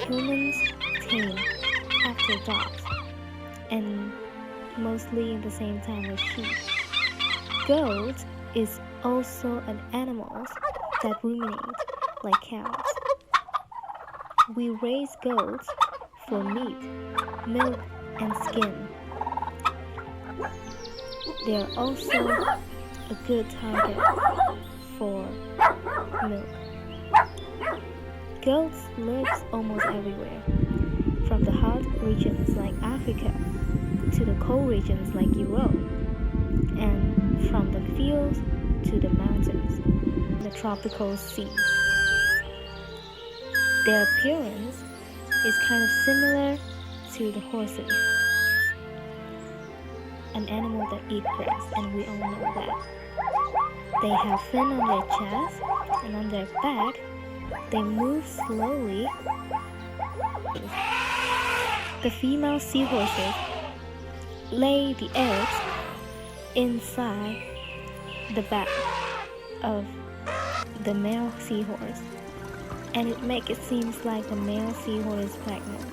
Humans tame after dogs, and mostly in the same time with sheep. Goat is also an animal that ruminate like cows. We raise goats for meat, milk, and skin. They are also a good target for milk. Goats live almost everywhere, from the hot regions like Africa to the cold regions like Europe, and from the fields to the mountains, the tropical sea. Their appearance is kind of similar to the horses, an animal that eats grass, and we all know that. They have fin on their chest, and on their back, they move slowly. The female seahorses lay the eggs inside the back of the male seahorse, and it makes it seem like the male seahorse is pregnant.